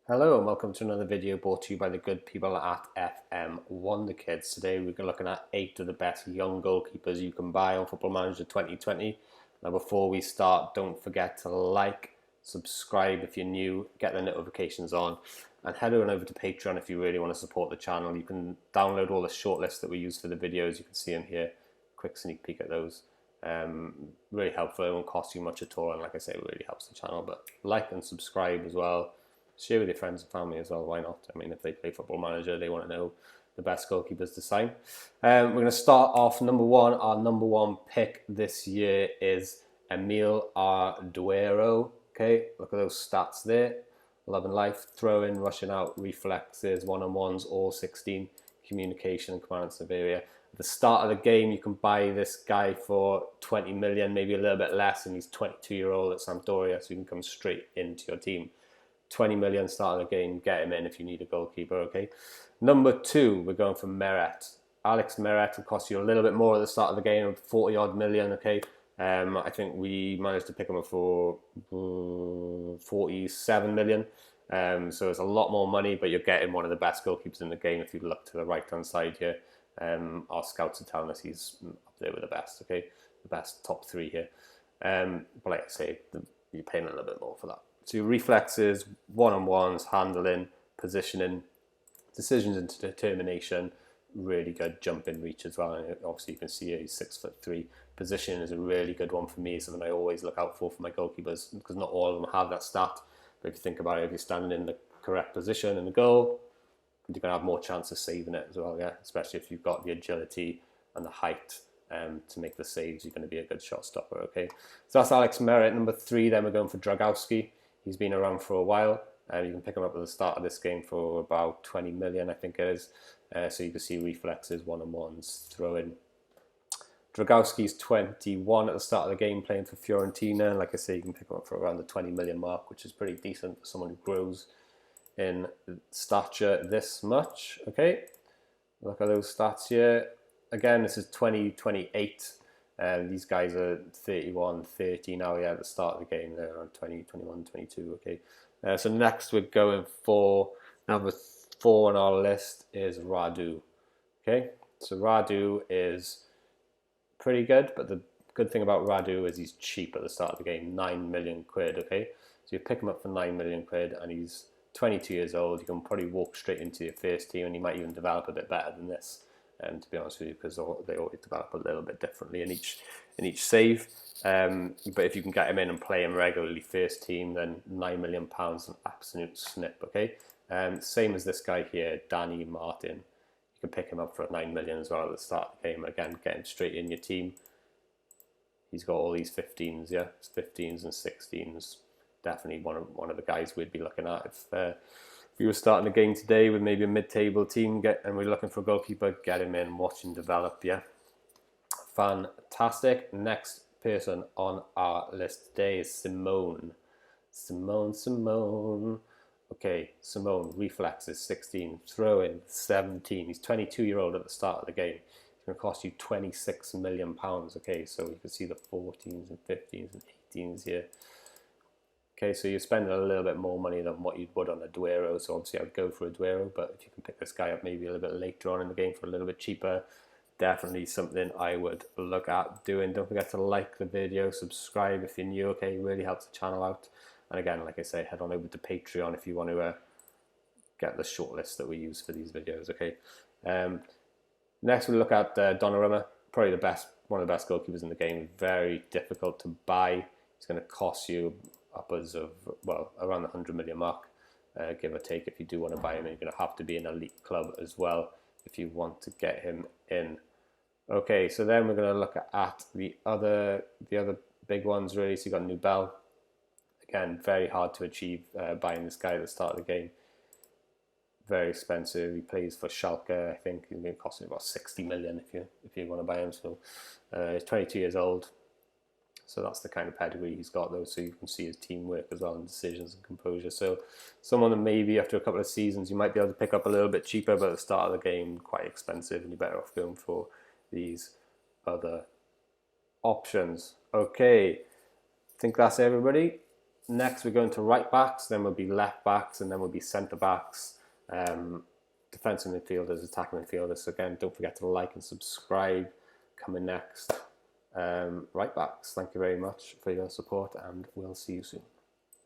Hello and welcome to another video brought to you by the good people at FM Wonderkids. Today we're looking at 8 of the best young goalkeepers you can buy on Football Manager 2020. Now before we start, don't forget to like, subscribe if you're new, get the notifications on, and head on over to Patreon if you really want to support the channel. You can download all the shortlists that we use for the videos. You can see them here. Quick sneak peek at those. Really helpful. It won't cost you much at all, and like I say, it really helps the channel. But like and subscribe as well. Share with your friends and family as well, why not? I mean, if they play Football Manager, they want to know the best goalkeepers to sign. We're going to start off number one. Our number one pick this year is Emil Arduero. Okay, look at those stats there. Love and life, throw-in, rushing out, reflexes, one-on-ones, all 16, communication, command and Severia. At the start of the game, you can buy this guy for 20 million, maybe a little bit less, and he's 22-year-old at Sampdoria, so he can come straight into your team. 20 million start of the game, get him in if you need a goalkeeper, okay? Number two, we're going for Marietta. Alex Marietta will cost you a little bit more at the start of the game, 40 odd million, okay? I think we managed to pick him up for 47 million. So it's a lot more money, but you're getting one of the best goalkeepers in the game if you look to the right-hand side here. Our scouts are telling us he's up there with the best, okay? The best top three here. But like I say, you're paying a little bit more for that. So your reflexes, one-on-ones, handling, positioning, decisions into determination, really good jump in reach as well. And obviously you can see here he's 6'3". Position is a really good one for me, something I always look out for my goalkeepers, because not all of them have that stat. But if you think about it, if you're standing in the correct position in the goal, you're going to have more chance of saving it as well, yeah. Especially if you've got the agility and the height to make the saves, you're going to be a good shot stopper, okay. So that's Alex Merritt. Number three, then we're going for Dragowski. He's been around for a while. You can pick him up at the start of this game for about 20 million, I think it is. So you can see reflexes, one-on-ones, throw-in. Dragowski's 21 at the start of the game, playing for Fiorentina. Like I say, you can pick him up for around the 20 million mark, which is pretty decent for someone who grows in stature this much. Okay, look at those stats here. Again, this is 2028. These guys are 31, 30 now, yeah, at the start of the game. They're around 20, 21, 22, okay. So next we're going for number 4 on our list is Radu, okay. So Radu is pretty good, but the good thing about Radu is he's cheap at the start of the game, 9 million quid, okay. So you pick him up for 9 million quid and he's 22 years old. You can probably walk straight into your first team and he might even develop a bit better than this. To be honest with you, because they always develop a little bit differently in each save. But if you can get him in and play him regularly first team, then £9 million an absolute snip. Okay, same as this guy here, Danny Martin. You can pick him up for 9 million as well at the start of the game. Again, getting straight in your team. He's got all these 15s, yeah, 15s and 16s. Definitely one of the guys we'd be looking at if we were starting a game today with maybe a mid-table team, and we're looking for a goalkeeper, get him in, watch him develop, yeah. Fantastic. Next person on our list today is Simone. Simone. Okay, Simone, reflexes, 16, throw-in, 17. He's 22-year-old at the start of the game. It's going to cost you £26 million, okay, so you can see the 14s and 15s and 18s here. Okay, so you're spending a little bit more money than what you would on a Duero, so obviously I'd go for a Duero, but if you can pick this guy up maybe a little bit later on in the game for a little bit cheaper, definitely something I would look at doing. Don't forget to like the video, subscribe if you're new, okay, it really helps the channel out. And again, like I say, head on over to Patreon if you want to get the shortlist that we use for these videos, okay. Next we'll look at Donna Romo, probably one of the best goalkeepers in the game, very difficult to buy. It's going to cost you upwards of, well, around the 100 million mark, give or take. If you do want to buy him, you're going to have to be an elite club as well if you want to get him in. Okay, so then we're going to look at the other big ones really. So you got Nubel. Again, very hard to achieve buying this guy at the start of the game. Very expensive. He plays for Schalke. I think he's going to cost him about 60 million if you want to buy him. So he's 22 years old. So that's the kind of pedigree he's got, though. So you can see his teamwork as well, and decisions and composure. So someone that maybe after a couple of seasons you might be able to pick up a little bit cheaper, but at the start of the game quite expensive, and you're better off going for these other options. Okay, I think that's everybody. Next, we're going to right backs, then we'll be left backs, and then we'll be centre backs, defensive midfielders, attacking midfielders. So again, don't forget to like and subscribe. Coming next, right backs. Thank you very much for your support, and we'll see you soon.